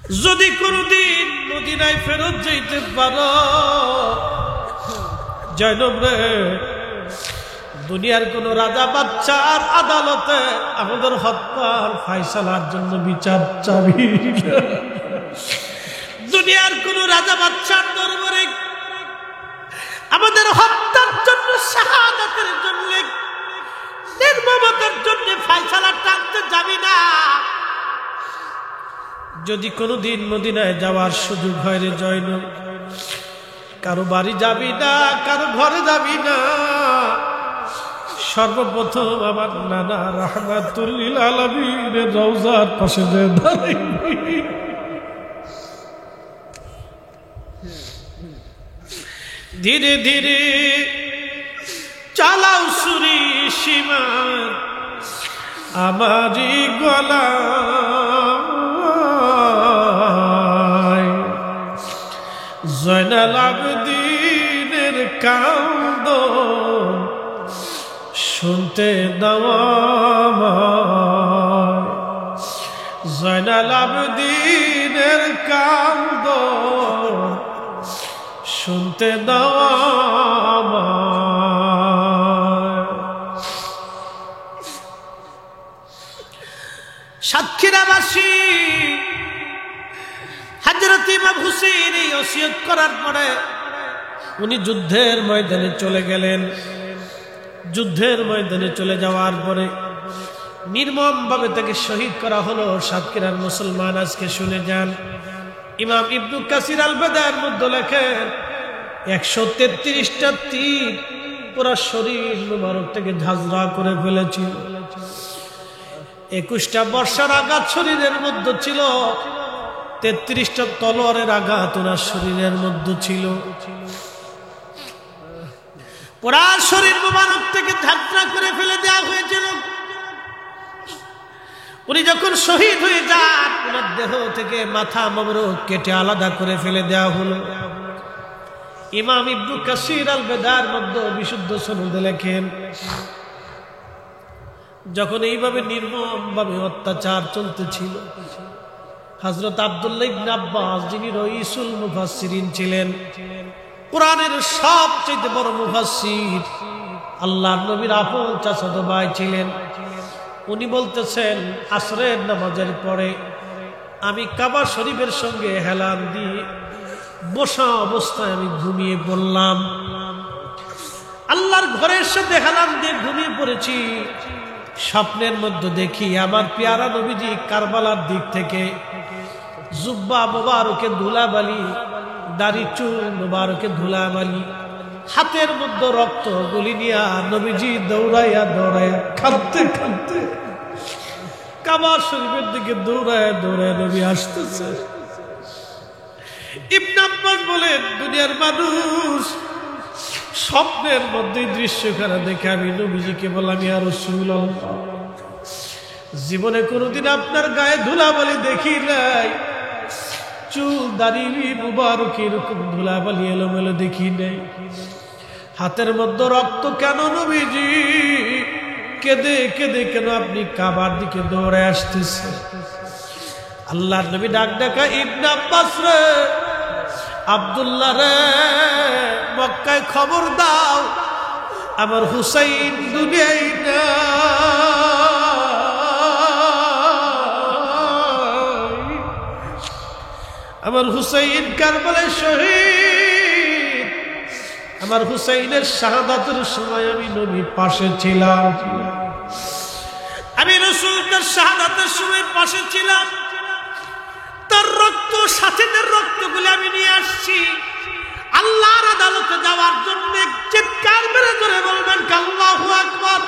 যদি কোনদিন মদিনায় ফেরত যেতে পারো জয়নব রে, দুনিয়ার কোন রাজা বাচ্চার আদালতে আমাদের হত্যার ফায়সালার জন্য বিচার চাবি। দুনিয়ার কোন রাজা বাচ্চার দরবারে আমাদের হত্যার জন্য, শাহাদাতের জন্য, নির্মমতার জন্য ফায়সালা টানতে যাবি না। যদি কোনদিন মদিনায় যাওয়ার সুযোগ হয় রে জয়নব, কারো বাড়ি যাবি না, কারো ঘরে যাবি না, সর্বপ্রথম আমার নানা রাহমাতুল লিল আলামিনের রওজার পাশে যে দাঁড়াইবি। ধীরে ধীরে চালাও সুরি সীমার আমারি গলা, জয়নাল আবেদিনের কান্দন শুনতে দাও আমায়, জয়নাল আবেদিনের কান্দন শুনতে দাও আমায়। সাতক্ষীরাবাসী হযরত ইমাম হুসাইন এই ওসিয়ত করার পরে উনি যুদ্ধের ময়দানে চলে গেলেন। যুদ্ধের ময়দানে চলে যাওয়ার পরে নির্মম ভাবে তাকে শহীদ করা হলো। সাতক্ষীরার মুসলমান আজকে শুনে যান, ইমাম ইবনে কাসির আল বাদার মধ্যে লেখেন 133টা তীর পুরো শরীর মুবারক থেকে ঝাঁঝরা করে ফেলেছিল। 21টা বর্ষার আঘাত শরীরের মধ্যে ছিল, 33টা তলোয়ারের আঘাত ওনার শরীরের মধ্যে ছিল। পুরা শরীর মুবারক থেকে ঝাঁঝরা করে ফেলে দেওয়া হয়েছিল। উনি যখন শহীদ হয়ে যান, ওনার দেহ থেকে মাথা মোবারক কেটে আলাদা করে ফেলে দেওয়া হলো। ইমাম ইবনে কাসির আল বাদার মধ্যে বিশুদ্ধ সনদে লেখেন, যখন এইভাবে নির্মম ভাবে অত্যাচার চলতেছিল, হযরত আব্দুল্লাহ ইবনে আব্বাস যিনি রাইসুল মুফাসসিরিন ছিলেন, কোরআনের সবচেয়ে বড় মুফাসসির, আল্লাহর নবীর আপন চাচাতো ভাই ছিলেন, উনি বলতেছেন আসরের নামাজের পরে আমি কাবা শরীফের সঙ্গে হেলান দিয়ে বসা অবস্থায় আমি ঘুমিয়ে পড়লাম। আল্লাহর ঘরের সাথে হেলান দিয়ে ঘুমিয়ে পড়েছি। স্বপ্নের মধ্যে দেখি আমার পেয়ারা নবীজি কারবালার দিক থেকে জুব্বা মুবারকে ধুলাবালি, দাড়ি চুল মুবারকে ধুলাবালি, হাতের মধ্যে রক্ত গুলি নিয়া নবীজি দৌড়াইয়া দৌড়াইয়া কাঁদতে কাঁদতে কাবা শরীফের দিকে দৌড়ায় দৌড়ায় নবী আসতেছে। ইবনে আব্বাস বলেন, দুনিয়ার মানুষ স্বপ্নের মধ্যে দৃশ্যখানা দেখে আমি নবীজিকে বললাম, ইয়া রাসূলুল্লাহ, জীবনে কোনোদিন আপনার গায়ে ধুলাবালি দেখি নাই, চুল দাড়ি মুবারক এরকম ধুলাবালি এলোমেলো দেখি নাই, হাতের মধ্যে রক্ত কেন নবীজি? কেঁদে কেঁদে কেন আপনি কাবার দিকে দৌড়ে আসতেছে? আল্লাহর নবী ডাক ডাকা, ইবনে আব্বাস রে, আব্দুল্লাহ রে, মক্কায় খবর দাও আমার হুসাইন দুনিয়ায় নাই, আমার হুসাইন কারবালায় শহীদ, আমার হুসাইনের শাহাদাতের সময় আমি নবীর পাশে ছিলাম, আমি রাসূলের শাহাদাতের সময় পাশে ছিলাম, তার রক্ত সাথীদের রক্তগুলো আমি নিয়ে আসছি। আল্লাহর আদালতে যাওয়ার জন্য চিৎকার মেরে ধরে বলবেন আল্লাহু আকবার।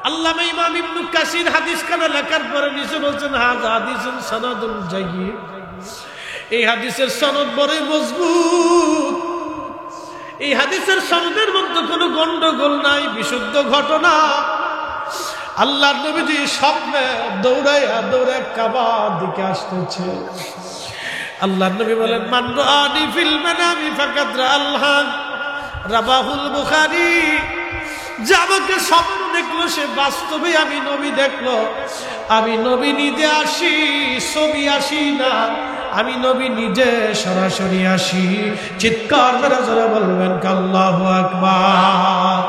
আল্লামা ইমাম ইবনে কাসির হাদিস খানা লেখার পরে নিচে বলছেন, হাযা হাদিসুন সানাদুন জাইয়্যিদ, এই হাদিসের সনদ বড় মজবুত, এই হাদিসের সনদের মধ্যে কোনো গন্ডগোল নাই, বিশুদ্ধ ঘটনা। আল্লাহর নবীজি স্বপ্নে দৌড়াইয়া দৌড়ায় কাবার দিকে আসতেছে। আল্লাহর নবী বলেন, মান রাআনি ফিল মানামি ফাকাদ রাআল হক, রাবাহুল বুখারী, যে আমাকে স্বপ্ন দেখলো, সে বাস্তবে আমি নবী দেখলো। আমি নবী নিজে আসি, ছবি আসি না, আমি নবী নিজে সরাসরি আসি। চিৎকার করে জোরে বলবেন আল্লাহু আকবার।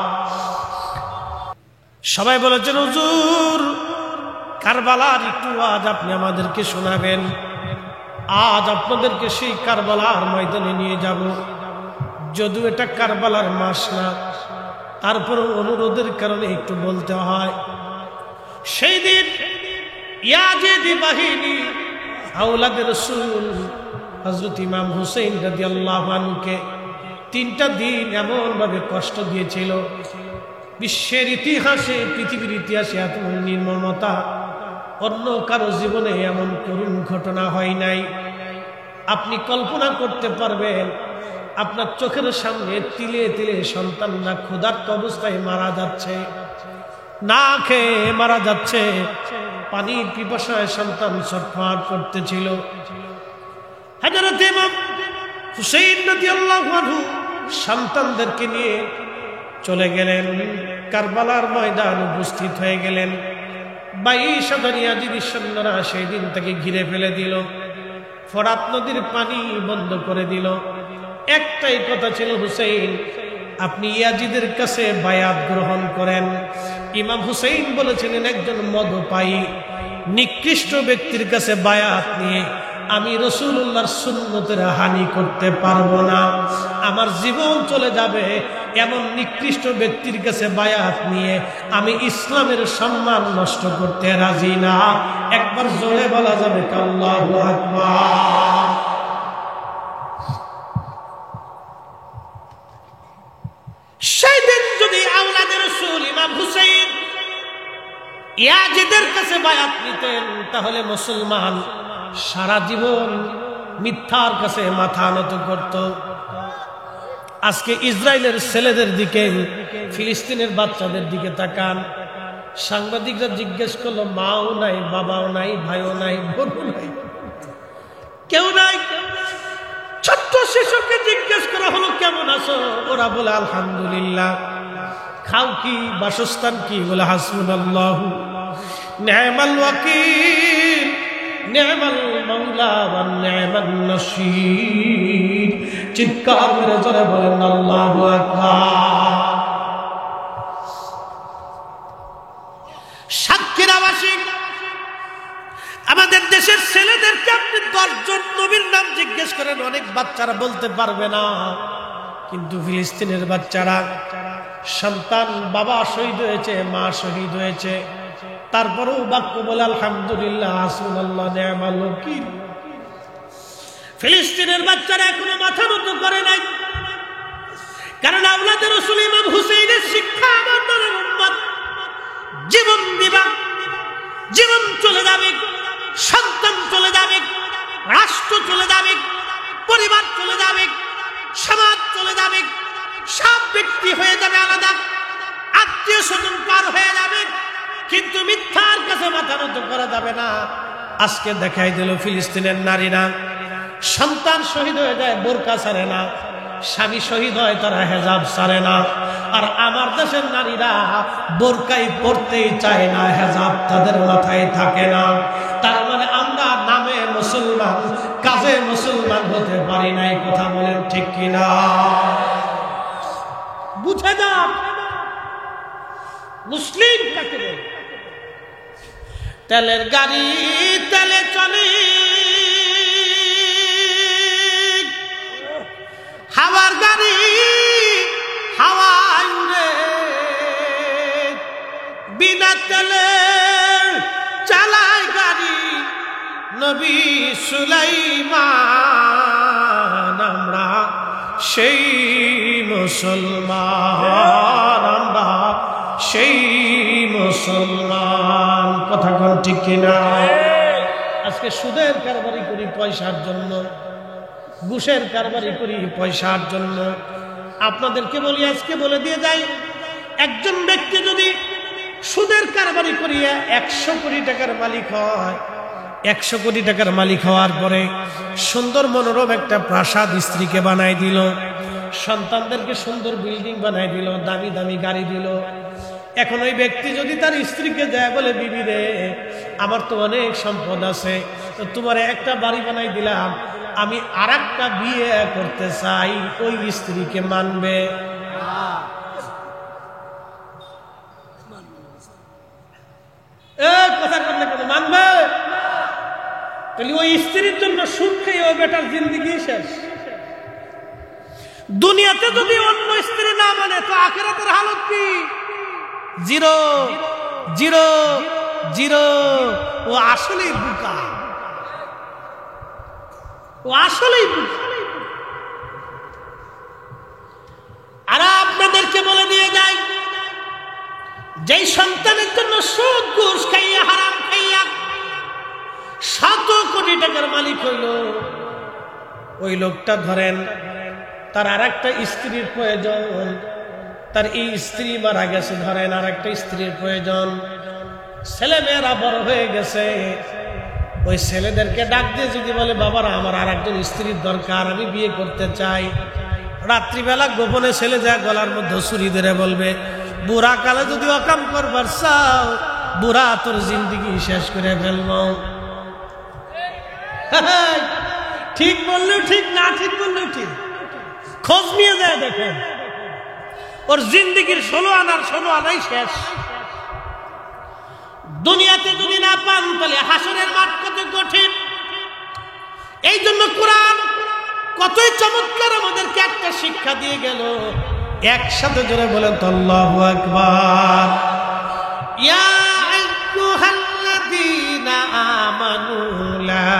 সবাই বলেছেন হুজুর কারবালার একটু আজ আপনি আমাদেরকে শোনাবেন। আজ আপনাদেরকে সেই কারবালার ময়দানে নিয়ে যাব। যদিও এটা কারবালার মাস না, তারপরে অনুরোধের কারণে একটু বলতে হয়। সেই দিন ইয়াজিদি বাহিনী আওলাদে রাসূল হযরত ইমাম হুসাইন রাদিয়াল্লাহু আনহুকে 3টা দিন এমন ভাবে কষ্ট দিয়েছিল, বিশ্বের ইতিহাসে, পৃথিবীর ইতিহাসে এত নির্মমতা অন্য কারো জীবনে এমন করুণ ঘটনা হয় নাই। আপনি কল্পনা করতে পারবেন, আপনার চোখের সামনে তিলে তিলে সন্তানরা ক্ষুধার্ত অবস্থায় মারা যাচ্ছে, না খেয়ে মারা যাচ্ছে, পানির পিপাসায় সন্তান ছটফট করতেছিল। হযরত ইমাম হুসাইন রাদিয়াল্লাহু আনহু সন্তানদেরকে নিয়ে চলে গেলেন, কারবালার ময়দান উপস্থিত হয়ে গেলেন। 22,000 ইয়াজিদি সৈন্যরা সেই দিন তাকে ঘিরে ফেলে দিল, ফোরাত নদীর পানি বন্ধ করে দিল। একটাই কথা ছিল, হুসাইন আপনি ইয়াজিদের কাছে বায়াত গ্রহণ করেন। ইমাম হুসাইন বলেছিলেন একজন মদপায়ী নিকৃষ্ট ব্যক্তির কাছে বায়াত নিয়ে আমি রাসূলুল্লাহর সুন্নতের হানি করতে পারবো না, আমার জীবন চলে যাবে। এমন নিকৃষ্ট ব্যক্তির কাছে বায়াত নিয়ে আমি ইসলামের সম্মান নষ্ট করতে রাজি না। একবার জোরে বলা যাবে আল্লাহু আকবার। সেই দিন যদি আওলাদে রাসূল ইমাম হুসাইন ইয়াজিদের কাছে বায়াত নিতেন, তাহলে মুসলমান সারা জীবন মিথ্যার কাছে মাথা নত করত। আজকে ইসরায়েলের ছেলেদের দিকে, ফিলিস্তিনের বাচ্চাদের দিকে তাকান। সাংবাদিকরা জিজ্ঞেস করলো, মাও নাই, বাবাও নাই, ভাইও নাই, বোনও নাই, কেউ নাই। ছোট্ট শিশুকে জিজ্ঞেস করা হলো কেমন আছো, ওরা বলে আলহামদুলিল্লাহ। খাও কি, বাসস্থান কি, বলে হাসবুনাল্লাহু নি'মাল ওয়াকিল নি'মাল মাওলা ওয়া নি'মান নাসীর। চিৎকার করে জোরে বলেন আল্লাহু আকবার। সাক্ষীর আবাসিক আমাদের দেশের ছেলেদেরকে আপনি 10 জন নবীর নাম জিজ্ঞেস করেন, অনেক বাচ্চারা বলতে পারবে না। কিন্তু ফিলিস্তিনের বাচ্চারা, সন্তান বাবা শহীদ হয়েছে, মা শহীদ হয়েছে, তারপরেও বাক্য বলে আলহামদুলিল্লাহ, হাসবুনাল্লাহ নি'মাল ওয়াকিল। ফিলিস্তিনের বাচ্চারা এখনো মাথা নত করে নাই, কারণ আওলাদে রাসূল ইমাম হুসাইনের শিক্ষা আমার দলের উম্মত জীবন দিবা, জীবন চলে যাবে, সন্তান চলে যাবে, রাষ্ট্র চলে যাবে, পরিবার চলে যাবে, সমাজ চলে যাবে, সব ব্যক্তি হয়ে যাবে আলাদা, আত্মীয় স্বজন পার হয়ে যাবে, কিন্তু মিথ্যার কাছে মাথা নত করা যাবে না। আজকে দেখাই দিল ফিলিস্তিনের নারীরা সন্তান শহীদ হয়ে যায়, বোরকা ছাড়ে না, স্বামী শহীদ হয়, তারা হেজাব ছাড়ে না। আর আমার দেশের নারীরা বোরকাই পরতেই চায় না, হেজাব তাদের মাথায় থাকে না। তার মানে আমরা নামে মুসলমান, কাজে মুসলমান হতে পারি নাই। কথা বলেন ঠিক কিনা? বুঝে যান মুসলিম কাকে বলে। তেলের গাড়ি তেলে চলে, হাওয়ার গাড়ি হাওয়ায় উড়ে, বিনা তেলে চালায় গাড়ি নবী সুলাইমান। আমরা সেই মুসলমান, আমরা সেই মুসলমান। কথা কোন ঠিক কিনা? আজকে সুদের কারবারি করি পয়সার জন্য, ঘুষের কারবারি করি পয়সার জন্য। আপনাদেরকে বলি, আজকে বলে দিয়ে যাই, একজন ব্যক্তি যদি সুদের কারবারি করিয়া 100 কোটি টাকার মালিক হয়, 100 কোটি টাকার মালিক হওয়ার পরে সুন্দর মনোরম একটা প্রাসাদ স্ত্রীকে বানাই দিল, সন্তানদেরকে সুন্দর বিল্ডিং বানাই দিল, দামি দামি গাড়ি দিল, এখন ওই ব্যক্তি যদি তার স্ত্রীকে যায় বলে, বিবি রে আমার তো অনেক সম্পদ আছে, তো তোমার একটা বাড়ি বানাই দিলাম, আমি আরেকটা বিয়ে করতে চাই, ওই স্ত্রীকে মানবে? কথা করলে কেন মানবে? তাহলে ওই স্ত্রীর জন্য সুখ খেয়ে ওই বেটার জিন্দেগি শেষ। দুনিয়াতে যদি অন্য স্ত্রী না মানে তো আখিরাতের হালত কি? Zero zero zero. ও আসলেই বোকা, ও আসলেই বোকা। আর আপনাদেরকে বলে দিয়ে যাই, যেই সন্তানের জন্য সুদ ঘুষ খাইয়া হারাম খাইয়া 7 কোটি টাকার মালিক হইল, ওই লোকটা ধরেন তার আর একটা স্ত্রীর প্রয়োজন, তার এই স্ত্রী মারা গেছে, ধরেন আর একটা স্ত্রীর প্রয়োজন, ছেলে মেয়েরা বড় হয়ে গেছে, ওই ছেলেদেরকে ডাক দিয়ে যদি বলে, বাবারা আমার আর একজন স্ত্রীর দরকার, আমি বিয়ে করতে চাই, রাত্রিবেলা গোপনে ছেলে যায় গলার মধ্যে ছুরি ধরে বলবে, বুড়া কালে যদি অকাম করবার চাও, বুড়া তোর জিন্দেগি শেষ করে ফেলব। ঠিক বললেও ঠিক, না ঠিক বললেও ঠিক, খোঁজ নিয়ে যায় দেখেন, ওর জিন্দেগির 16 আনার 16 আনাই শেষ। দুনিয়াতে যদি না পান তাহলে হাসরের মাঠ কত কঠিন। এই জন্য কোরআন কতই চমৎকার আমাদেরকে একটা শিক্ষা দিয়ে গেল। একসাথে জোরে বলেন তো আল্লাহু আকবার। ইয়া আইয়ুহাল্লাযীনা আমানু লা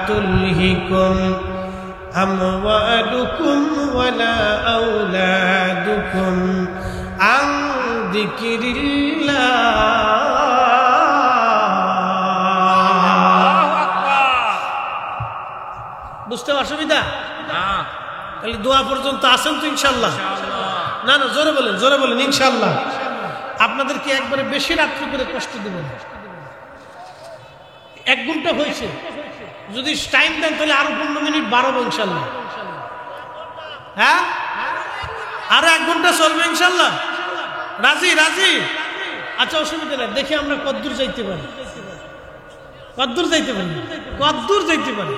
তুলহিকুম আমওয়ালুকুম ওয়ালা আওলাদুকুম আন যিকরিল্লাহ। বুঝতে অসুবিধা? তাহলে দোয়া পর্যন্ত আসেন তো ইনশাআল্লাহ? না না, জোরে বলেন, জোরে বলেন ইনশাআল্লাহ। আপনাদেরকে একবারে বেশি রাত্রি করে কষ্ট দেব না। 1 ঘন্টা হয়েছে, যদি টাইম দেন তাহলে আরো 15 মিনিট বাড়াবো ইনশাআল্লাহ। হ্যাঁ, আরো 1 ঘন্টা চলবে ইনশাআল্লাহ। রাজি? রাজি? আচ্ছা, অসুবিধা নেই, দেখি আমরা কদ্দূর যাইতে পারি, কদ্দূর যাইতে পারি, কদ্দূর যাইতে পারি।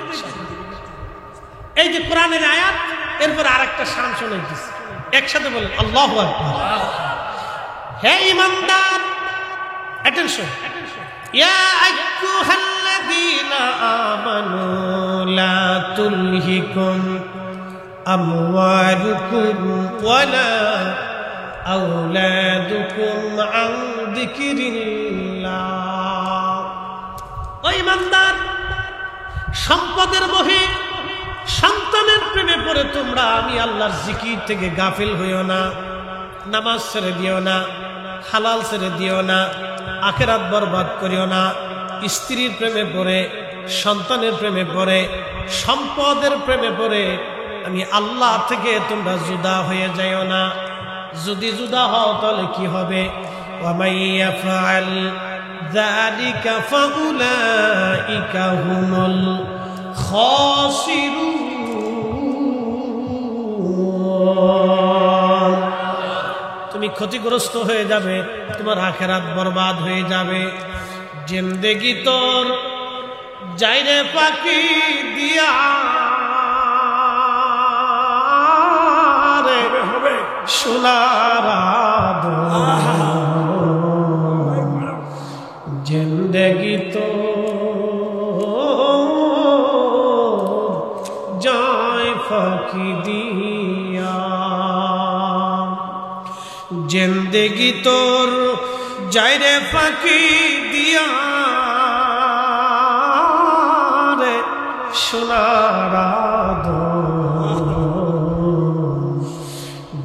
এই যে কোরআনের আয়াত, এরপর আরেকটা শান শোনাইতেছি, একসাথে বলেন আল্লাহু আকবার। হে ঈমানদার, অ্যাটেনশন। ইয়া আইয়ুহাল্লাযীনা আমানু লা তুলহিকুম আমওয়ালুকুম ওয়ালা আওলাদুকুম আন যিকরিল্লাহ। ও ঈমানদার, সম্পদের মোহে সন্তানের প্রেমে পড়ে তোমরা আমি আল্লাহর জিকির থেকে গাফিল হইও না, নামাজ ছেড়ে দিও না, হালাল ছেড়ে দিও না, আখিরাত বরবাদ করিও না। স্ত্রীর প্রেমে পড়ে, সন্তানের প্রেমে পড়ে, সম্পদের প্রেমে পড়ে আমি আল্লাহ থেকে তোমরা জুদা হয়ে যাইও না। যদি জুদা হও তাহলে কি হবে? ওয়ামাই ইয়াফআল যালিকা ফাউলাইকা হুমুল খাসিরুন। তুমি ক্ষতিগ্রস্ত হয়ে যাবে, তোমার আখিরাত বরবাদ হয়ে যাবে। জিন্দেগি তোর যাইরে পাখি দিয়া রে সোনার জিন্দেগি তো যায় ফাঁকি দিয়া, জিন্দেগি তোর যাইরে ফাঁকি দিয়া রে সোনার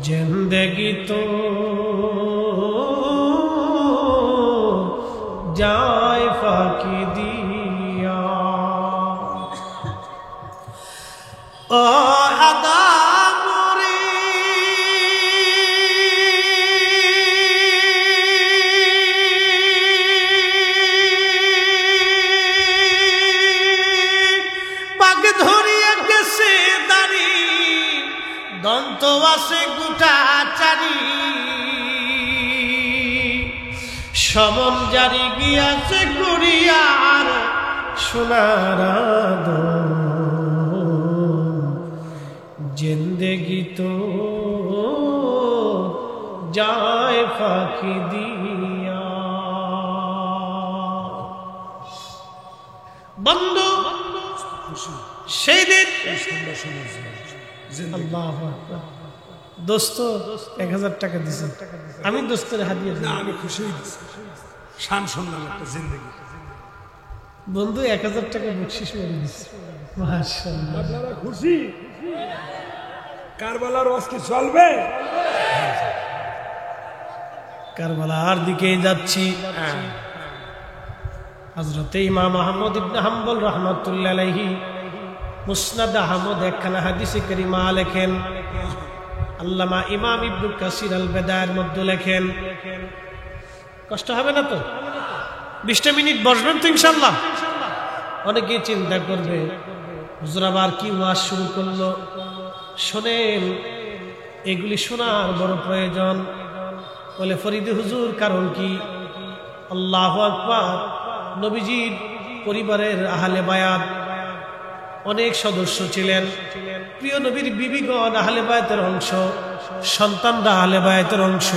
জিন্দেগি তো যায় ফাঁকি দিয়া। ও আদামরে পাক ধরিয়া গেছে দাড়ি, দন্ত আছে গোটা চারি, সমন জারি গিয়াছে করিয়ার সোনার জিন্দেগি তো যায় ফাঁকি দিয়া। বন্ধু সেই দিন আল্লাহু আকবার। দোস্ত 1000 টাকা দিছে, আমি দোস্তের হাদিয়া দিই। আমি খুশি হইছি, শান শুনলাম একটা জিন্দেগি। বন্ধু 1000 টাকা বকশিশ মেরে দিছে, মাশাআল্লাহ। আপনারা খুশি? কারবালার ওয়াজ কি চলবে? কারবালার দিকে যাচ্ছি। হযরত ইমাম আহমদ ইবনে হাম্বল রাহমাতুল্লাহ আলাইহি মুসনাদ আহমদ একখানা হাদিসে কারিমা লেখেন। আল্লামা ইমাম ইবনে কাসির আল বেদায়ের মধ্যে লেখেন, কষ্ট হবে না তো? 20টা মিনিট বসবেন তো ইনশাআল্লাহ। অনেকেই চিন্তা করবে হুজুর আবার কি ওয়াজ শুরু করলো। শোনেন, এগুলি শোনার বড় প্রয়োজন। বলে ফরিদি হুজুর কারণ কি? আল্লাহু আকবার। নবীজির পরিবারের আহলে বায়াত অনেক সদস্য ছিলেন। প্রিয় নবীর বিবিগণ আহলে বায়াতের অংশ, সন্তানরা আহলে বায়াতের অংশ।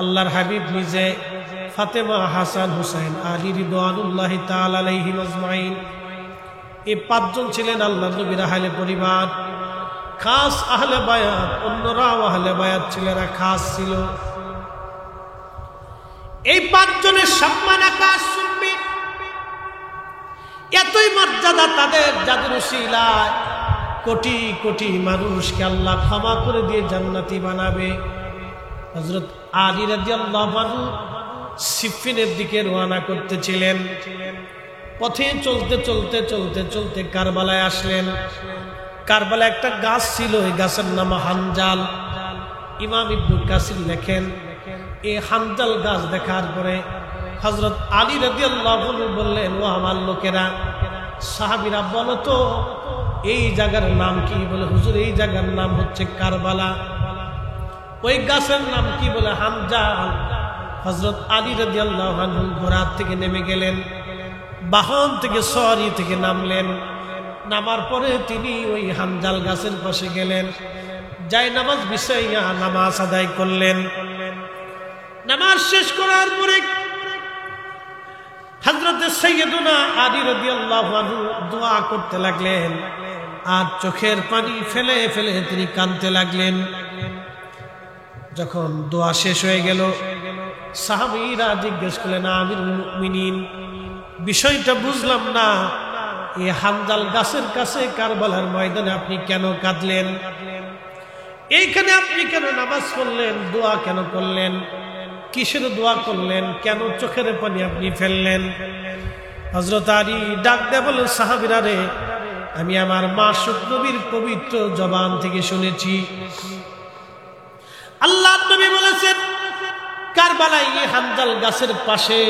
আল্লাহর হাবিব নিজে, ফাতেমা, হাসান, হুসাইন, আলী রিদওয়ানুল্লাহি তাআলা আলাইহিম আজমাইন, এই 5 জন ছিলেন আল্লাহর নবীর আহলে পরিবার, খাস আহলে বায়াত। অন্যরাও আহলে বায়াত ছিলেন, খাস ছিল। এই 5 জনের সম্মান আকাশ শুনবে। এতই মর্যাদা তাদের, যাদের উসিলায় কোটি কোটি মানুষকে আল্লাহ ক্ষমা করে দিয়ে জান্নাতি বানাবে। হযরত আলী রাদিয়াল্লাহু আনহু সিফফিনের দিকে রওনা করতেছিলেন। পথে চলতে চলতে চলতে চলতে কারবালায় আসলেন। কারবালায় একটা গাছ ছিল, এই গাছের নাম হানজাল। ইমাম ইবনে কাসির লেখেন, এই হানজাল গাছ দেখার পরে হযরত আলী রাদিয়াল্লাহু আনহু বললেন, ও আমার লোকেরা, সাহাবীরা, বলো তো এই জায়গার নাম কি? বলে হুজুর এই জায়গার নাম হচ্ছে কারবালা। ওই গাছের নাম কি? বলে হানজাল। হযরত আলী রাদিয়াল্লাহু আনহু ঘোড়া থেকে নেমে গেলেন, বাহন থেকে সওয়ারি থেকে নামলেন। নামার পরে তিনি ওই হানজাল গাছের পাশে গেলেন, যাই নামাজ বিছাইয়া নামাজ আদায় করলেন। নামাজ শেষ করার পরে হযরত সাইয়্যিদুনা আলী রাদিয়াল্লাহু আনহু দোয়া করতে লাগলেন, আর চোখের পানি ফেলে ফেলে তিনি কাঁদতে লাগলেন। যখন দোয়া শেষ হয়ে গেল, সাহাবীরা জিজ্ঞেস করলেন, আমিরুল মুমিনিন, বিষয়টা বুঝলাম না, এই হানজাল গাছের কাছে কারবালার ময়দানে আপনি কেন কাঁদলেন? এইখানে আপনি কেন নামাজ পড়লেন? দোয়া কেন করলেন? কিসের দোয়া করলেন? কেন চোখের পানি আপনি ফেললেন? হযরত আলী ডাক দিয়ে বলেন, সাহাবীরা রে, আমি আমার মাসুক নবীর পবিত্র জবান থেকে শুনেছি, আল্লাহর নবী বলেছেন, কারবালায় এই হানজাল গাছের পাশে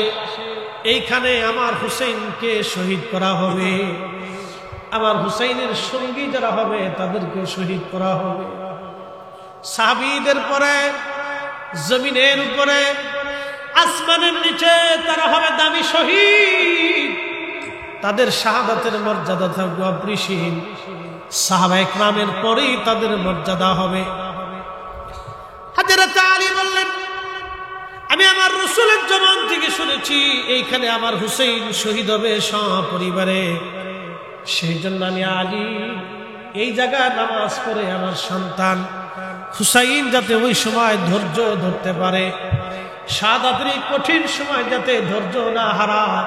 এইখানে আমার হুসাইনকে শহীদ করা হবে। আমার হুসাইনের সঙ্গী যারা হবে তাদেরকে শহীদ করা হবে। সাহাবীদের পরে জমিনের উপরে, আসমানের নিচে তারা হবে দামি শহীদ। তাদের শাহাদাতের মর্যাদা থাকবে অপরিসীম। সাহাবায়ে কেরামের পরেই তাদের মর্যাদা হবে। হযরত আলী বললেন, আমি আমার রাসূলের জবান থেকে শুনেছি এইখানে আমার হুসাইন শহীদ হবে সপরিবারে। সেই জন্য আমি আলী এই জায়গায় নামাজ পড়ে আমার সন্তান হুসাইন যাতে ওই সময় ধৈর্য ধরতে পারে, শাহাদাতের এই কঠিন সময় যাতে ধৈর্য না হারায়,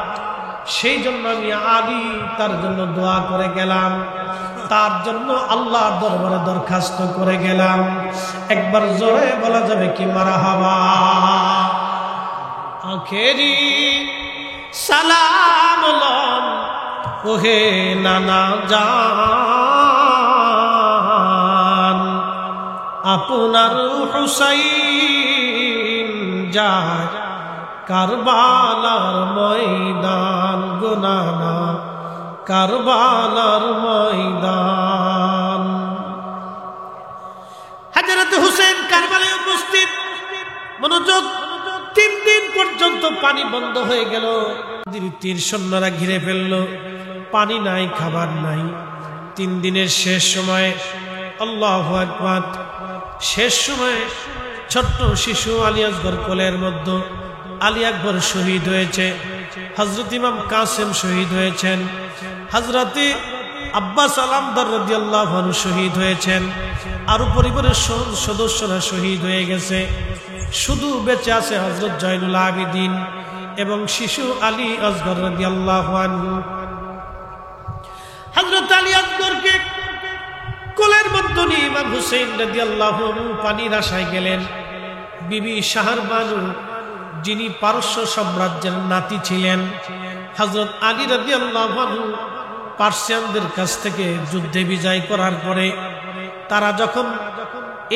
সেই জন্য আমি আলী তার জন্য দোয়া করে গেলাম, তার জন্য আল্লাহর দরবারে দরখাস্ত করে গেলাম। একবার জোরে বলা যাবে কি মারহাবা? আখেরি সালাম লম ওহে নানা জান, আপনার হুসাইন যায় কারবালার ময়দান, গো নানা কারবালার ময়দান। হযরত হুসেন কারবালায় উপস্থিত। মনোযোগ, 3 দিন পর্যন্ত পানি বন্ধ হয়ে গেল। তীর সৈন্যরা ঘিরে ফেলল, পানি নাই, খাবার নাই। 3 দিনের শেষ সময়ে আল্লাহু আকবার, শেষ সময়ে ছোট্ট শিশু আলী আসগর কোলের মধ্যে। আলী আকবর শহীদ হয়েছে, হযরত ইমাম কাসেম শহীদ হয়েছেন, হযরত আব্বাস আলামদার রাদিয়াল্লাহু আনহু শহীদ হয়েছেন, আরো পরিবারের সদস্যরা শহীদ হয়ে গেছে। শুধু বেঁচে আছে হযরত জয়নুল আবেদিন এবং শিশু আলী আসগর রাদিয়াল্লাহু আনহু। হযরত আলী আসগরকে কোলের মধ্যে নিয়ে ইমাম হুসাইন রাদিয়াল্লাহু আনহু পানির আশায় গেলেন। বিবি শাহরবানু, যিনি পারস্য সাম্রাজ্যের নাতি ছিলেন, হযরত আলী রাদিয়াল্লাহু আনহু পার্সিয়ানদের কাছ থেকে যুদ্ধে বিজয় করার পরে তারা যখন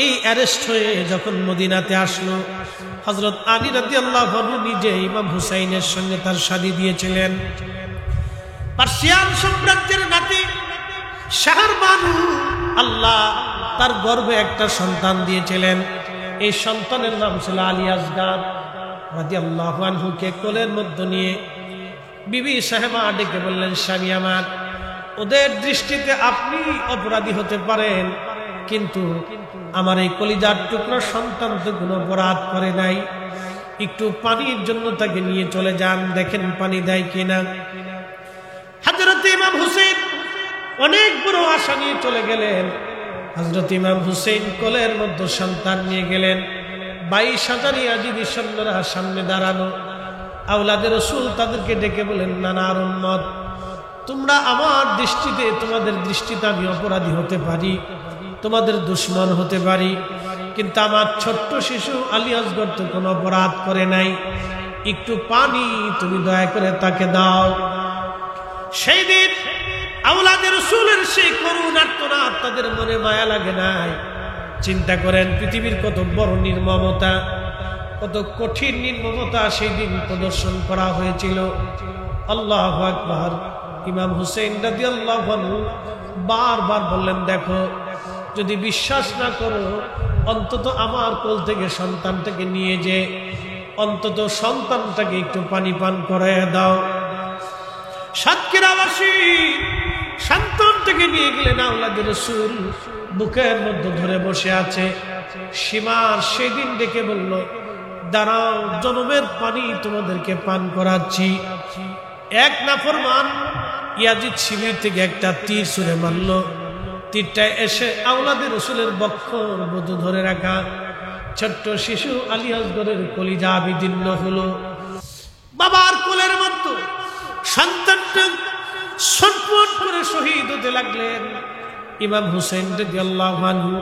এই অ্যারেস্ট হয়ে যখন মদিনাতে আসলো, হযরত আলী রাদিয়াল্লাহু আনহু নিজে ইমাম হুসাইনের সঙ্গে তার শাদী দিয়েছিলেন। পার্সিয়ান সাম্রাজ্যের নাতি শাহরবানু আল্লাহ তার গর্ভে একটা সন্তান দিয়েছিলেন। এই সন্তানের নাম ছিল আলী আসগর রাদিয়াল্লাহু আনহুকে কোলের মধ্যে নিয়ে বিবি সাহেবা ডেকে বললেন, স্বামী আমার, ওদের দৃষ্টিতে আপনি অপরাধী হতে পারেন, কিন্তু আমার এই কলিজার টুকরা সন্তান তো কোনো অপরাধ করে নাই। একটু পানির জন্য তাকে নিয়ে চলে যান, দেখেন পানি দেয় কিনা। হযরত ইমাম হুসাইন অনেক বড় আশা নিয়ে চলে গেলেন। হযরত ইমাম হুসাইন কোলের মধ্যে সন্তান নিয়ে গেলেন। 22,000 ইয়াজিদি সৈন্যরা সামনে দাঁড়ানো। আওলাদে রাসূল তাদেরকে ডেকে বলেন, নানার উম্মত, তোমরা আমার দৃষ্টিতে, তোমাদের দৃষ্টিতে আমি অপরাধী হতে পারি, তোমাদের দুশমন হতে পারি, কিন্তু আমার ছোট্ট শিশু আলী আসগর তো কোনো অপরাধ করে নাই। একটু পানি তুমি দয়া করে তাকে দাও। সেই দিন আওলাদে রাসূলের সেই করুণ আর্তনাদ তাদের মনে মায়া লাগে নাই। চিন্তা করেন পৃথিবীর কত বড় নির্মমতা, কত কঠিন নির্মমতা সেই দিন প্রদর্শন করা হয়েছিল। আল্লাহু আকবার। ইমাম হুসাইন রাদিয়াল্লাহু আনহু বারবার বললেন, দেখো, যদি বিশ্বাস না করো, অন্তত আমার কোল থেকে সন্তানটাকে নিয়ে যে অন্তত সন্তানটাকে একটু পানি পান করায় দাও। সাতক্ষীরাবাসী সন্তানটাকে নিয়ে গেলেন। আওলাদে রাসূল বুকের মধ্যে ধরে বসে আছে। সীমার সেদিন ডেকে বলল, দাঁড়াও, জনমের পানি তোমাদেরকে পান করাচ্ছি। এক নাফরমান ইয়াজিদ শিবির থেকে একটা তীর ছুঁড়ে মারল। তীরটা এসে আওলাদে রাসূলের বক্ষর মধ্যে ধরে রাখা ছোট্ট শিশু আলী আসগরের কলিজা বিদীর্ণ হলো। বাবার কোলের মধ্যে সন্তানটা ছটফট করে শহীদ হতে লাগলেন। ইমাম হুসাইন রাদিয়াল্লাহু আনহু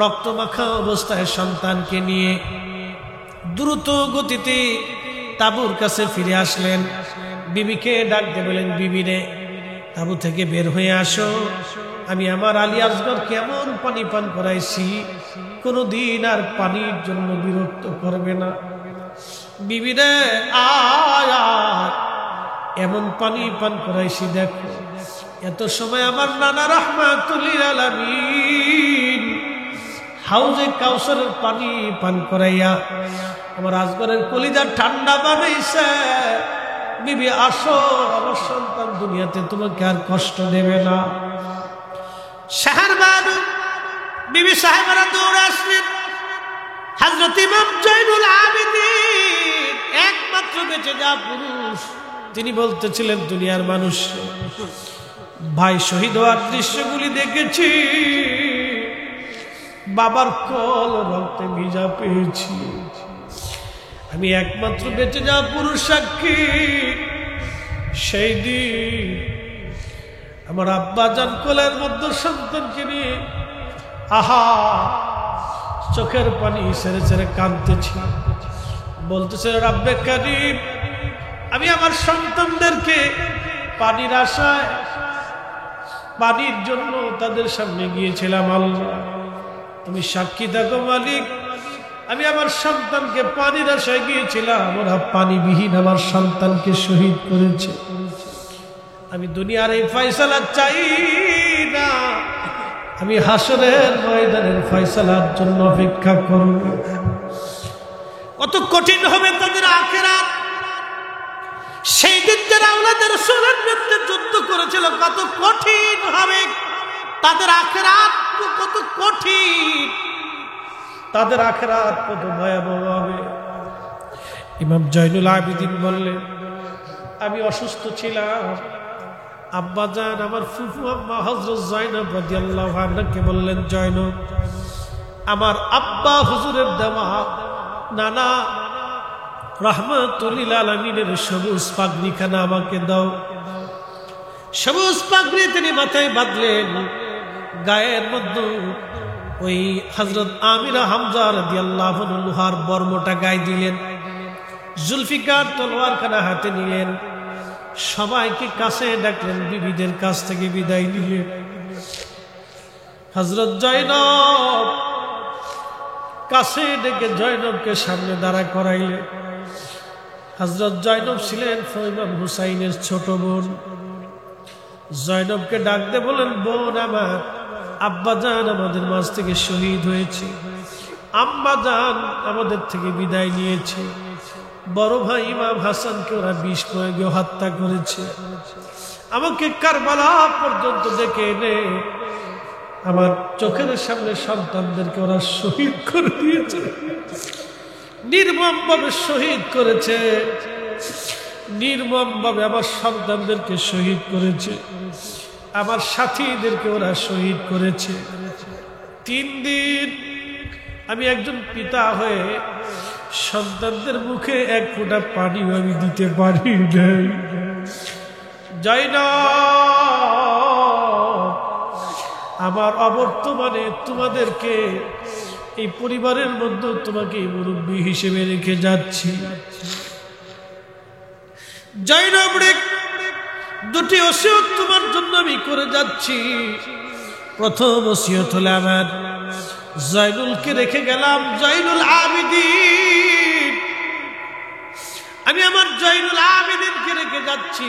রক্তমাখা অবস্থায় সন্তানকে নিয়ে দ্রুত গতিতে তাঁবুর কাছে ফিরে আসলেন। বিবিকে ডাক দিয়ে বলেন, বিবিরে, তাঁবু থেকে বের হয়ে আসো। আমি আমার আলী আসগর কেমন পানি পান করাইছি, কোনদিন আর পানির জন্য বিরক্ত করবে না। বিবিরে, আয়, এমন পানি পান করাইছি, দেখো। এত সময় আমার নানা রাহমাতুল লিল আলামিন হাউজে কাউসারের পানি পান করাইয়া আমার আসগরের কলিজা ঠান্ডা বানাইছে। বিবি, আসো, আমার সন্তান দুনিয়াতে তোমাকে আর কষ্ট দেবে না। শাহরবানু বিবি সাহেবারা দৌড়ে আসলেন। হযরত ইমাম জয়নুল আবেদিন, একমাত্র বেঁচে যাওয়া পুরুষ, তিনি বলতেছিলেন, দুনিয়ার মানুষ, ভাই শহীদ হওয়ার দৃশ্যগুলি দেখেছি, বাবার কল রক্তে ভিজা পেয়েছি, আমি একমাত্র বেঁচে যাওয়া পুরুষ সাক্ষী। সেই দিন আমার আব্বা জান কোলের মধ্যে সন্তানকে নিয়ে চোখের পানি ছেড়ে ছেড়ে কাঁদতেছি, বলতেছে, রব্বে কারীম, আমি আমার সন্তানদেরকে পানির আশায়, পানির জন্য তাদের সামনে গিয়েছিলাম। আল্লাহ, তুমি সাক্ষী থাকো মালিক, আমি আমার সন্তানকে পানির আশায় গিয়েছিলাম, ওরা পানিবিহীন আমার সন্তানকে শহীদ করেছে। আমি দুনিয়ার এই ফয়সালা চাই না, আমি হাসরের ময়দানের ফয়সালার জন্য অপেক্ষা করব। কত কঠিন হবে তাদের আখিরাত। সেই দিন যারা আওলাদের রাসূলের বিরুদ্ধে যুদ্ধ করেছিল কত কঠিন হবে তাদের আখিরাত, কত কঠিন তাদের আখিরাত, কত ভয়াবহ হবে। ইমাম জয়নুল আবেদিন বললেন, আমি অসুস্থ ছিলাম, আব্বাজান আমার ফুফু আম্মা হযরত জয়নব রাদিয়াল্লাহু আনহাকে বললেন, জয়নব আমার আব্বা হুজুরের দেওয়া নানা রাহমাতুল লিল আলামিনের সবুজ পাগড়িখানা আমাকে দাও। সবুজ পাগড়ি তিনি মাথায় বাঁধলেন, গায়ের মধ্যে ওই হযরত আমিরা হামজা রাদিয়াল্লাহু আনহু লোহার বর্মটা গায়ে দিলেন, জুলফিকার তলোয়ারখানা হাতে নিলেন, সবাইকে কাছে ডাকলেন, বিবিদের কাছ থেকে বিদায় নিলেন। হযরত জয়নব কাছে ডেকে জয়নবকে সামনে দাঁড়া করাইলেন। হযরত জয়নব ছিলেন ইমাম হুসাইনের ছোট বোন। জয়নবকে ডাক দিয়ে বলেন, বোন আমার, আব্বাজান আমাদের মাঝ থেকে শহীদ হয়েছে, আম্মাজান আমাদের থেকে বিদায় নিয়েছে, বড় ভাই ইমাম হাসানকে ওরা বিষ প্রয়োগে হত্যা করেছে, আমাকে কারবালা পর্যন্ত ডেকে এনে আমার চোখের সামনে সন্তানদেরকে ওরা শহীদ করে দিয়েছে, নির্মম ভাবে শহীদ করেছে, নির্মম ভাবে আমার সন্তানদেরকে শহীদ করেছে, আমার সাথীদেরকে ওরা শহীদ করেছে। 3 দিন আমি একজন পিতা হয়ে সন্তানদের মুখে এক ফোঁটা পানিও আমি দিতে পারি নাই। জয়নব আমার অবর্তমানে তোমাদেরকে এই পরিবারের মধ্যে তোমাকে মুরব্বী হিসেবে রেখে যাচ্ছি। জয়নব রে, 2টি ওসিয়ত তোমার জন্য আমি করে যাচ্ছি। প্রথম ওসিয়ত হলো আমার জয়নুলকে রেখে গেলাম, জয়নুল আবেদিন, আমি আমার জয়নুল আবেদিনকে রেখে যাচ্ছি,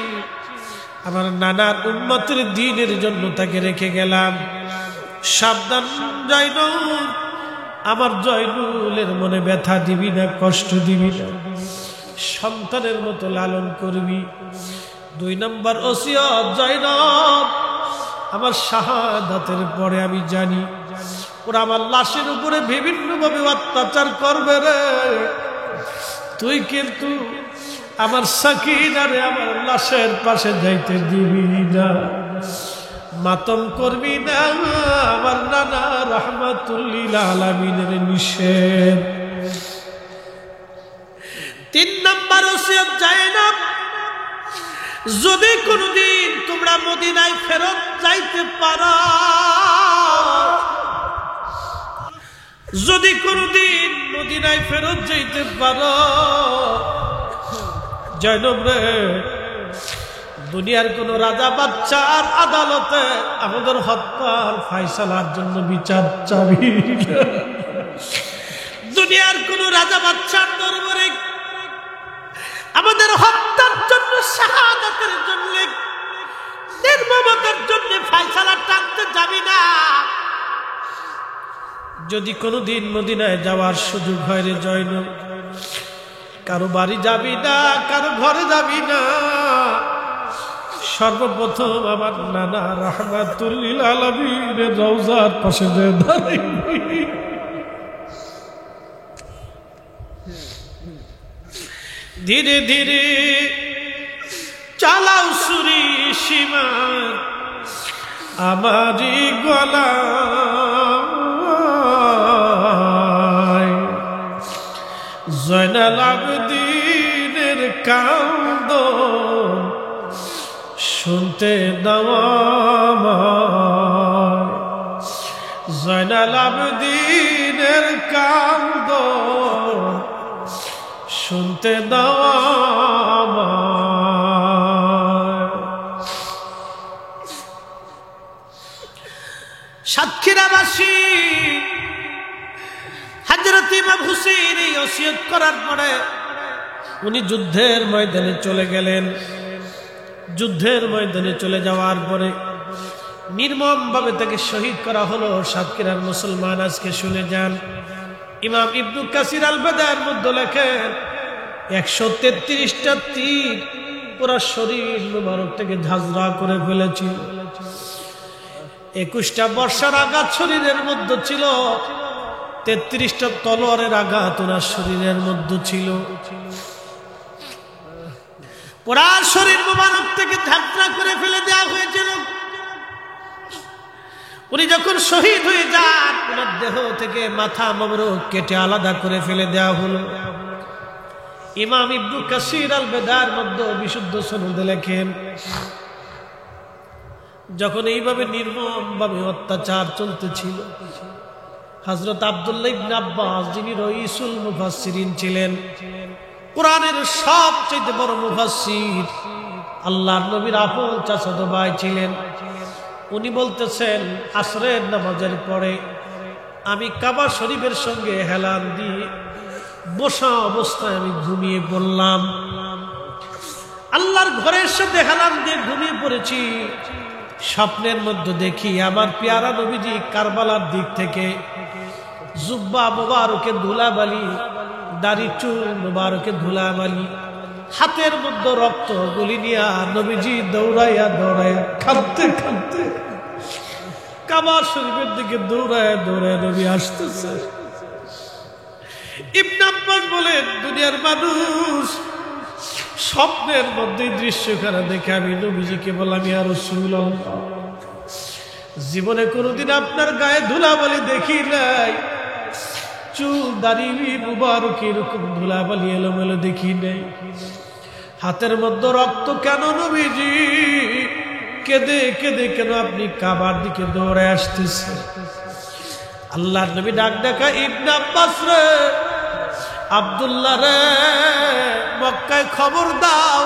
আমার নানার উম্মতের দ্বীনের জন্য তাকে রেখে গেলাম। সাবধান জয়নুল, আমার জয়নুলের মনে ব্যথা দিবি না, কষ্ট দিবি না, সন্তানের মতো লালন করবি। 2 নম্বর ওসিয়ত, জয়নব আমার শাহাদাতের পরে আমি জানি ওরা আমার লাশের উপরে বিভিন্ন ভাবে অত্যাচার করবে রে, তুই কিন্তু আমার সাকিনারে আমার লাশের পাশে যাইতে দিবি না, মাতম করবি না, আমার নানা রাহমাতুল লিল আলামিনের নিষেধ। 3 নম্বর ওসিয়ত, জয়নব যদি কোনদিন তোমরা মদিনায় ফেরত যাইতে পারো, যদি কোনদিন মদিনায় ফেরত যাইতে পারো, জয়নব রে, দুনিয়ার কোন রাজা বাদশার আদালতে আমাদের হত্যার ফায়সালার জন্য বিচার চাবি না, দুনিয়ার কোন রাজা বাদশার দরবারে আমাদের হত্যার জন্য, শাহাদাতের জন্য, নির্মমতার জন্য ফায়সালা টানতে যাবি না। যদি কোনদিন মদিনায় যাওয়ার সুযোগ হয় রে জয়নব, কারো বাড়ি যাবি না, কারো ঘরে যাবি না, সর্বপ্রথম আমার নানা রাহমাতুল লিল আলামিনের রওজার পাশে যে দাঁড়াইবি। ধীরে ধীরে চালাও সুরি সীমার আমারি গলা, জয়নাল আবেদিনের কান্দন শুনতে দাও আমায়, জয়নাল আবেদিনের কান্দন শুনতে দাও আমায়। সাতক্ষীরাবাসী হযরত ইমাম হুসাইন এই ওসিয়ত করার পরে উনি যুদ্ধের ময়দানে চলে গেলেন। যুদ্ধের ময়দানে চলে যাওয়ার পরে নির্মম ভাবে তাকে শহীদ করা হলো। সাতক্ষীরার মুসলমান আজকে শুনে যান, ইমাম ইবনু কাসির আল বাদার মধ্যে লেখেন 133টা তীর পুরা শরীর মুবারক থেকে ঝাঁঝরা করে ফেলেছিল। 21টা বর্ষার আঘাত শরীরের মধ্যে ছিল, 33টা তলোয়ারের আঘাত ওনার শরীরের মধ্যে ছিল। পুরা শরীর মুবারক থেকে ঝাঁঝরা করে ফেলে দেওয়া হয়েছিল। উনি যখন শহীদ হয়ে যান, ওনার দেহ থেকে মাথা মোবারক কেটে আলাদা করে ফেলে দেওয়া হলো। ইমাম ইবনু কাসির আল বাদার মধ্যে বিশুদ্ধ সনদে লেখেন, যখন এইভাবে নির্মমভাবে অত্যাচার চলতেছিল, হযরত আব্দুল্লাহ ইবনে আব্বাস, যিনি রাইসুল মুফাসসিরিন ছিলেন, কোরআনের সবচেয়ে বড় মুফাসসির, আল্লাহর নবীর আপন চাচাতো ভাই ছিলেন, উনি বলতেছেন, আসরের নামাজের পরে আমি কাবা শরীফের সঙ্গে হেলান দিয়ে বসা অবস্থায় আমি ঘুমিয়ে পড়লাম। আল্লাহর ঘরের সাথে হেলান দিয়ে ঘুমিয়ে পড়েছি। স্বপ্নের মধ্যে দেখি আমার পেয়ারা নবীজি কারবালার দিক থেকে জুব্বা মুবারকে ধুলাবালি, দাড়ি চুল মুবারকে ধুলাবালি, হাতের মধ্যে রক্ত গুলি নিয়া নবীজি দৌড়াইয়া দৌড়াইয়া কাঁদতে কাঁদতে কাবা শরীফের দিকে দৌড়াইয়া দৌড়াইয়া নবী আসতেছে। ইবনে আব্বাস বলেন, দুনিয়ার মানুষ স্বপ্নের মধ্যে দৃশ্যখানা দেখে আমি নবীজিকে বললাম, ইয়া রাসূলুল্লাহ, জীবনে কোনোদিন আপনার গায়ে ধুলাবালি দেখি নাই, চুল দাড়ি মুবারক এরকম ধুলাবালি এলোমেলো দেখি নাই, হাতের মধ্যে রক্ত কেন নবীজি? কেঁদে কেঁদে কেন আপনি কাবার দিকে দৌড়ে আসতেছে? আল্লাহর নবী ডাক দেখা, ইবনে আব্বাস রে, আব্দুল্লাহ রে, মক্কায় খবর দাও,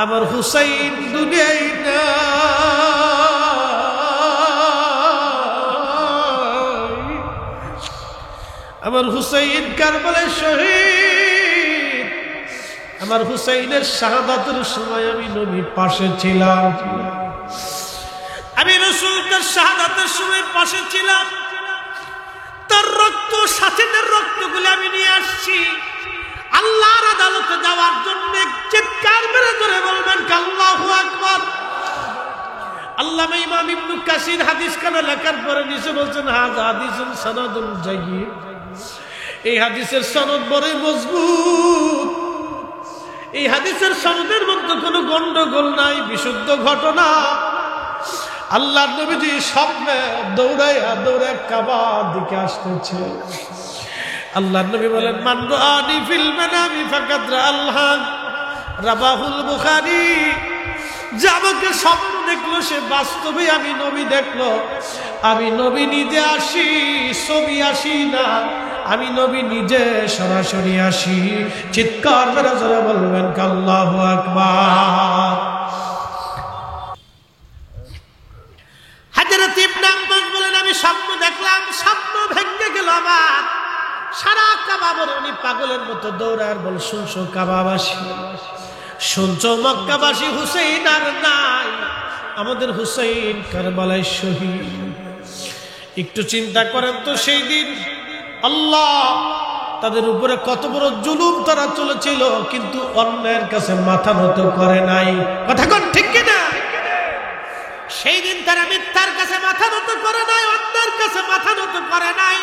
আমার হুসাইন দুনিয়ায় নাই, আমার হুসাইন কারবালায় শহীদ, আমার হুসাইনের শাহাদাতের সময় আমি নবীর পাশে ছিলাম, আমি রাসূলের শাহাদাতের সময় পাশে ছিলাম, তার রক্ত, সাথীদের রক্তগুলো আমি নিয়ে আসছি আল্লাহর আদালতে যাওয়ার জন্য। চিৎকার মেরে ধরে বলবেন আল্লাহু আকবার। আল্লামা ইমাম ইবনু কাসির হাদিস খানা লেখার পরে নিচে বলছেন, হাযা হাদিসুন সানাদুন জাইয়্যিদ, এই হাদিসের সনদ বড় মজবুত, এই হাদিসের সনদের মধ্যে কোনো গন্ডগোল নাই, বিশুদ্ধ ঘটনা। আল্লাহর নবীজি স্বপ্নে দৌড়াইয়া দৌড়ায় কাবার দিকে আসতেছে। আল্লাহর নবী বলেন, মান রাআনি ফিল মানামি ফাকাদ রাআল হক, রাবাহুল বুখারী। যে আমাকে স্বপ্ন দেখলো সে বাস্তবে আমি নবী দেখলো। আমি নবী নিজে আসি, ছবি আসি না, আমি নবী নিজে সরাসরি আসি। চিৎকার করে জোরে বলবেন আল্লাহু আকবার। হযরত ইবনে আব্বাস বলেন, আমি স্বপ্ন দেখলাম, স্বপ্ন ভেঙে গেল আমার। সারা কাবা বরণী পাগলের মতো দৌড়ার বল, শুনছো কাবাবাসী, শুনছো মক্কাবাসী, হুসাইন আর নাই, আমাদের হুসাইন কারবালায় শহীদ। একটু চিন্তা করেন তো, সেই দিন আল্লাহ তাদের উপরে কত বড় জুলুম তারা চলেছিল, কিন্তু অন্যের কাছে মাথা নত করে নাই। কথা কোন ঠিক কিনা? সেই দিন তারা মিথ্যার কাছে মাথা নত করে নাই, অন্যের কাছে মাথা নত করে নাই,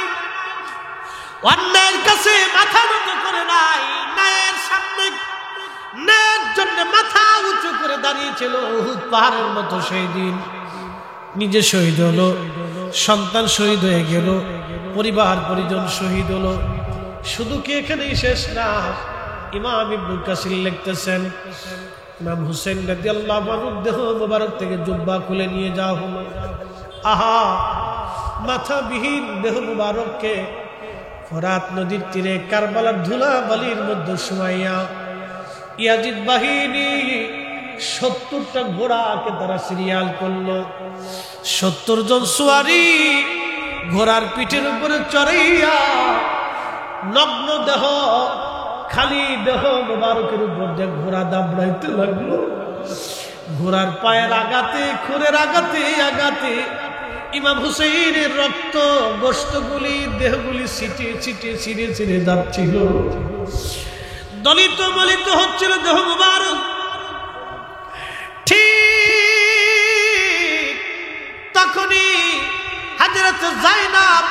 অন্যের কাছে মাথা নত করে নাই, ন্যায়ের সামনে ন্যায়ের জন্য মাথা উঁচু করে দাঁড়িয়েছিল। উহুদ পাহাড়ের মতো সেই দিন নিজে শহীদ হলো, সন্তান শহীদ হয়ে গেল, পরিবার পরিজন শহীদ হলো। শুধু কি এখানেই শেষ না? ইমাম ইবনে কাসির লিখতেছেন, ইমাম হুসাইন রাদিয়াল্লাহু আনহু দেহ মোবারক থেকে জুব্বা খুলে নিয়ে যাওয়া হলো। আহা, মাথাবিহীন দেহ মোবারককে ফোরাত নদীর তীরে কারবালার ধুলা বালির মধ্যে শুয়াইয়া ইয়াজিদ বাহিনী 70টা ঘোড়াকে তারা সিরিয়াল করলো। 70 জন সুয়ারি ঘোড়ার পিঠের উপরে চড়াইয়া নগ্ন দেহ, খালি দেহ মোবারকের উপর দিয়ে ঘোড়া দাবড়াইতে লাগলো। ঘোড়ার পায়ের আঘাতে, খুরের আঘাতে আঘাতে ইমাম হুসাইনের রক্ত গোশতগুলি দেহগুলি ছিটিয়ে ছিটিয়ে ছিঁড়ে ছিঁড়ে যাচ্ছিল, দলিত মলিত হচ্ছিল দেহ মুবারক। ঠিক তখনই হযরত যায়েনব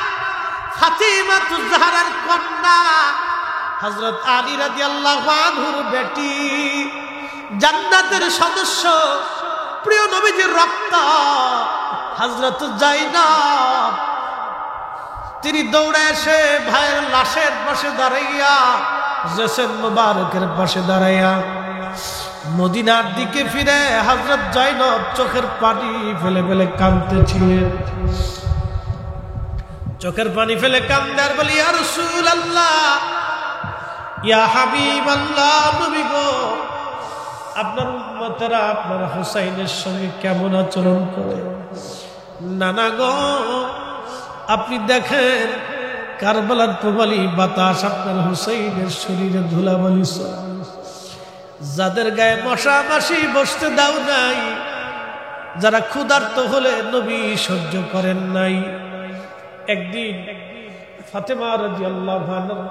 ফাতিমাতুজ জাহরার কন্যা হযরত আলী রাদিয়াল্লাহু আনহুর বেটি, জান্নাতের সদস্য, প্রিয় নবীজির রক্ত হযরত যায়েনব, তিনি দৌড়ে এসে ভাইয়ের লাশের পাশে দাঁড়াইয়া, জেসেন মুবারকের পাশে দাঁড়াইয়া মদিনার দিকে ফিরে হযরত যায়েনব চোখের পানি ফেলে ফেলে কাঁদতেছিলেন। চোখের পানি ফেলে কান্দে আর বলি, ইয়া রাসূলুল্লাহ, ইয়া হাবিবাল্লাহ, নবী গো, আপনার উম্মতেরা আপনার হুসাইনের সঙ্গে কেমন আচরণ করে? নানা গো, আপনি দেখেন কারবালার প্রবালী বাতাস আপনার হুসাইনের শরীরে ধুলাবালি, যাদের গায়ে মশা মাছি বসতে দাও নাই, যারা ক্ষুধার্ত হলে নবী সহ্য করেন নাই। একদিন ফাতেমা রাদিয়াল্লাহু আনহা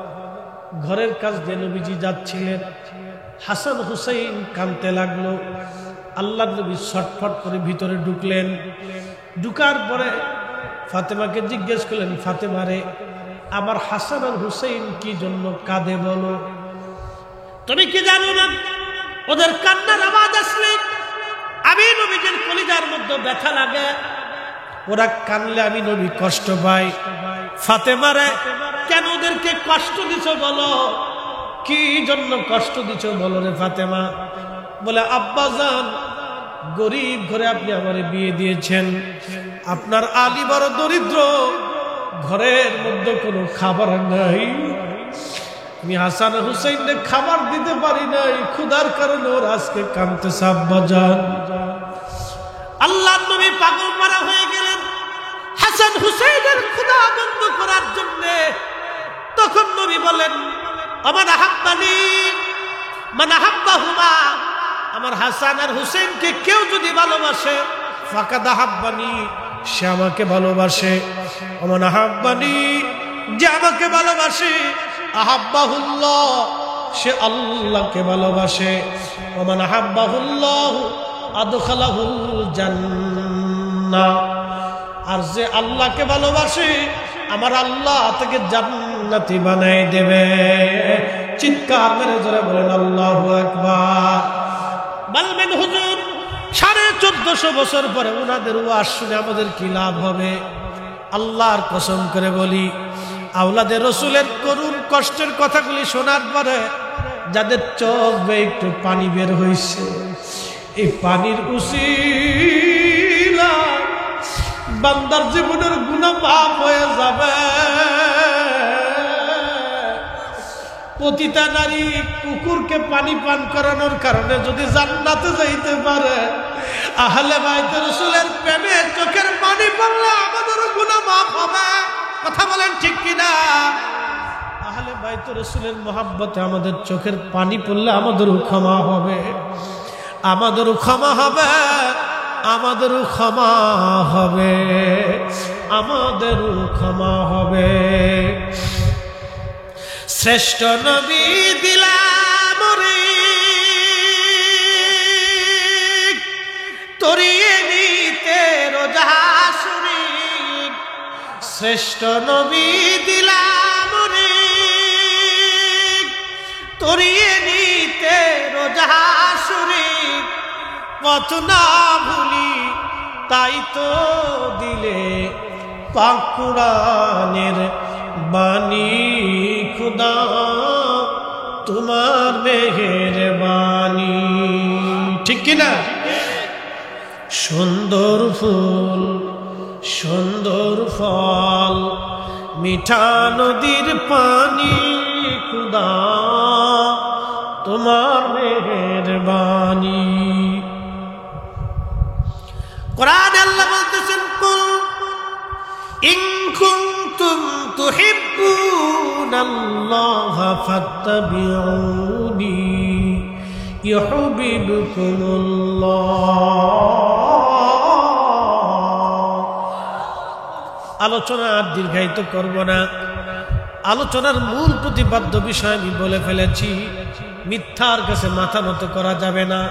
ঘরের কাছ দিয়ে নবীজি যাচ্ছিলেন, হাসান হুসাইন কাঁদতে লাগলো। আল্লাহর নবী ছটফট করে ভিতরে ঢুকলেন। ঢুকার পরে ফাতেমাকে জিজ্ঞেস করলেন, ফাতেমা রে, আমার হাসান আর হুসাইন কি জন্য কাঁদে বলো? তুমি কি জানো না ওদের কান্নার আওয়াজ আসলে আমি নবীজির কলিজার মধ্যে ব্যথা লাগে, ওরা কানলে আমি নবী কষ্ট পাই। ফাতেমা রে, কেন ওদেরকে কষ্ট দিছ বলো? কি জন্য কষ্ট দিছ বলো রে ফাতেমা? বলে, আব্বাজান, গরিব ঘরে আপনি আমারে বিয়ে দিয়েছেন, আপনার আলী বড় দরিদ্র, ঘরের মধ্যে কোনো খাবার নাই, আমি হাসান হুসাইনকে খাবার দিতে পারি নাই, ক্ষুধার কারণে ওর আজকে কাঁদতেছে আব্বাজান। আল্লাহর নবী পাগল মারা হয়ে গেলেন হাসান হুসাইনের ক্ষুধা বন্ধ করার জন্য। তখন নবী বলেন, আমার আহাব্বানি মান আহাব্বাহুমা, আমার হাসান আর হুসাইনকে কেউ যদি ভালোবাসে, ফাকাদ আহাব্বানি, সে আমাকে ভালোবাসে। আমার আহাব্বানি, যে আমাকে ভালোবাসে, আহাব্বাহুল্লাহ, সে আল্লাহকে ভালোবাসে। ওমান আহাব্বাহুল্লাহ আদখালাহুল জান্নাহ, আর যে আল্লাহকে ভালোবাসে, আমার আল্লাহ তাকে জান্নাতি বানাই দেবে। চিৎকার মেরে জোরে বলেন আল্লাহু আকবার। বলবেন হুজুর, 1450 বছর পরে ওনাদের ওয়াজ শুনে আমাদের কি লাভ হবে? আল্লাহর কসম করে বলি, আওলাদে রসুলের করুণ কষ্টের কথাগুলি শোনার পরে যাদের চোখ বেয়ে একটু পানি বের হয়েছে, এই পানির উসিলায় বান্দার জীবনের গুনাহ মাফ হয়ে যাবে। পতিতা নারী কুকুরকে পানি পান করানোর কারণে যদি জান্নাতে যাইতে পারে, আহলে বাইত রাসূলের প্রেমে চোখের পানি পড়লে আমাদেরও গুনাহ মাফ হবে। কথা বলেন ঠিক কিনা? আহলে বাইত রাসূলের মহব্বতে আমাদের চোখের পানি পড়লে আমাদেরও ক্ষমা হবে, আমাদেরও ক্ষমা হবে, আমাদেরও ক্ষমা হবে, আমাদেরও ক্ষমা হবে। শ্রেষ্ঠ নবী দিলাম রে তরিয়ে নিতে রোজা শরীফ, শ্রেষ্ঠ নবী দিলাম রে তরিয়ে নিতে রোজা শরীফ, পথ না ভুলি তাই তো দিলে পাক কুরআনের বাণী, খুদা তোমার মেহেরবানি। ঠিক কিনা? সুন্দর ফুল সুন্দর ফল, মিঠা নদীর পানি, খুদা তোমার মেহেরবানি। কোরআন আল্লাহ বলতেছেন, কুল ইন কুনতুম তুহিব্বুনাল্লাহা ফাত্তাবিউনি ইউহিব্বুকুমুল্লাহ। আলোচনা আর দীর্ঘায়িত করব না। আলোচনার মূল প্রতিপাদ্য বিষয় আমি বলে ফেলেছি। মিথ্যার কাছে মাথা নত করা যাবে না,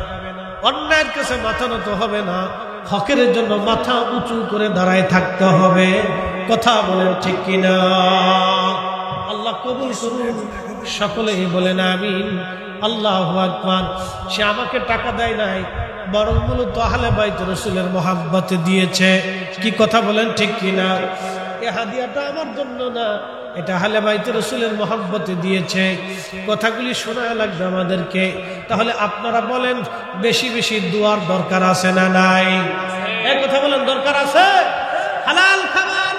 অন্যায়ের কাছে মাথা নত হবে না, হকের জন্য মাথা উঁচু করে দাঁড়ায় থাকতে হবে। কথা বলেন ঠিক কিনা? আল্লাহ কবুল করুন, সকলেই বলেন আমিন। আল্লাহু আকবার। সে আমাকে টাকা দেয় নাই, বরং মূলত আহলে বাইত রাসূলের মহব্বতে দিয়েছে। কি কথা বলেন ঠিক কিনা? এই হাদিয়াটা আমার জন্য না, এটা আহলে বাইত রাসূলের মহব্বতে দিয়েছে। কথাগুলি শোনা লাগবে আমাদেরকে। তাহলে আপনারা বলেন, বেশি বেশি দুয়ার দরকার আছে না নাই? এই কথা বলেন, দরকার আছে? হালাল খাবার,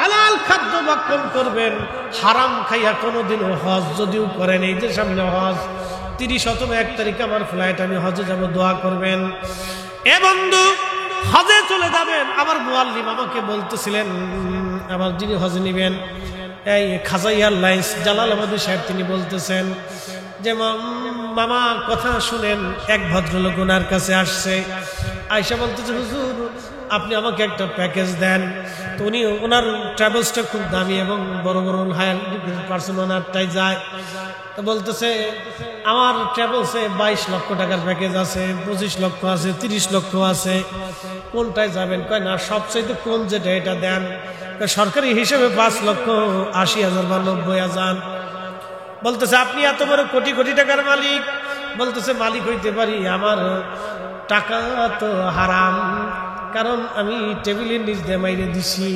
হালাল খাদ্য ভক্ষণ করবেন। হারাম খাইয়া কোনোদিনও হজ যদিও করেন, এই যে সামনে হজ 30 অথবা 1 তারিখ আমার ফ্লাইট, আমি হজে যাব, দোয়া করবেন। এ বন্ধু, হজে চলে যাবেন। আমার মুআল্লিম আমাকে বলতেছিলেন, আমার যিনি হজে নিবেন, এই খাজা এয়ারলাইন্স জালালাবাদী সাহেব, তিনি বলতেছেন যে মামা কথা শুনেন, এক ভদ্রলোক ওনার কাছে আসছে, আয়সা বলতেছে, হুজুর আপনি আমাকে একটা প্যাকেজ দেন। তো উনি, ওনার ট্রাভেলসটা খুব দামি এবং বড় বড় হায়ার পার্সন ওনারটাই যায়। তো বলতেছে, আমার ট্রাভেলসে 22 লক্ষ টাকার প্যাকেজ আছে, 25 লক্ষ আছে, 30 লক্ষ আছে, কোনটায় যাবেন? কয় না, সবচাইতে কম যেটা এটা দেন। সরকারি হিসেবে 5,80,000 বা 90,000। বলতেছে, আপনি এত বড় কোটি কোটি টাকার মালিক? বলতেছে, মালিক হইতে পারি, আমার টাকা তো হারাম, কারণ আমি টেবিলের নিচ দিয়ে মাইরে দিছি।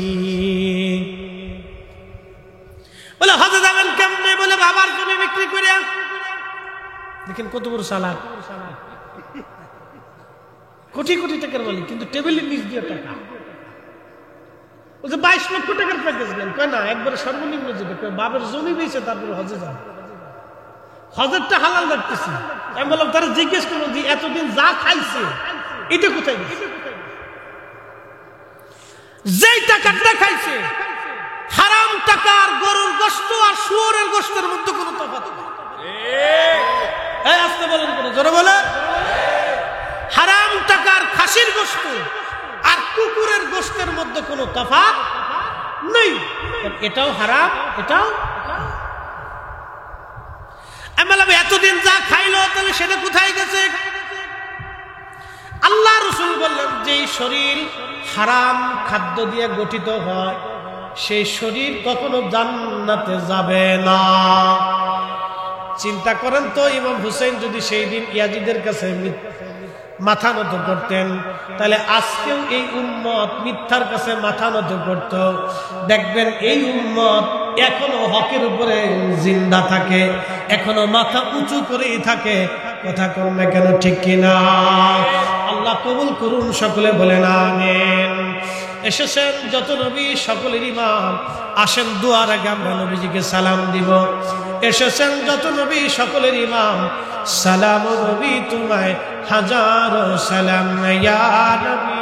বলে, হজে যাবেন কেমনে? বলে, বাবার জমি বিক্রি করে। দেখেন কত বড় চালাক, কোটি কোটি টাকার মালিক, কিন্তু টেবিলের নিচ দিয়ে টাকা। বলছে 22 লক্ষ টাকার প্যাকেজ দেন। কয় না, একবারে সর্বনিম্ন যেটা, বাবার জমি বেঁচে তারপরে হজে যান। হজেরটা হালাল রাখতেছি। আমি বললাম, তারা জিজ্ঞেস করলো যে এতদিন যা খাইছে এটা কোথায় গেছে? যেই টাকাটা খাইছে, হারাম টাকার গরুর গোশত আর শুয়োরের গোশতের মধ্যে কোনো তফাৎ নেই। এই আসতে বলেন, কোন জোরে বলে। হারাম টাকার খাসির গোশত আর কুকুরের গোশতের মধ্যে কোনো তফাৎ নেই। এটাও হারাম, এটাও। আমি বললাম, এতদিন যা খাইলো তাহলে সেটা কোথায় গেছে? আল্লাহ রাসূল বললেন, যেই শরীর হারাম খাদ্য দিয়ে গঠিত হয়, সেই শরীর কখনো জান্নাতে যাবে না। চিন্তা করেন তো, ইমাম হুসাইন যদি সেই দিন ইয়াজিদের কাছে মাথা নত করতেন, তাহলে আজকেও এই উম্মত মিথ্যার কাছে মাথা নত করত। দেখবেন এই উম্মত এখনো হকের উপরে জিন্দা থাকে, এখনো মাথা উঁচু করেই থাকে। কথা করবে কেন, ঠিক কিনা? আল্লাহ কবুল করুন, সকলে বলেন আমিন। এসেছেন যত নবী, সকলের ইমাম, আসেন দুয়ার আগে আমরা নবীজিকে সালাম দিব। এসেছেন যত নবী, সকলের ইমাম, সালাম নবী তোমায় হাজারো সালাম ইয়া নবী।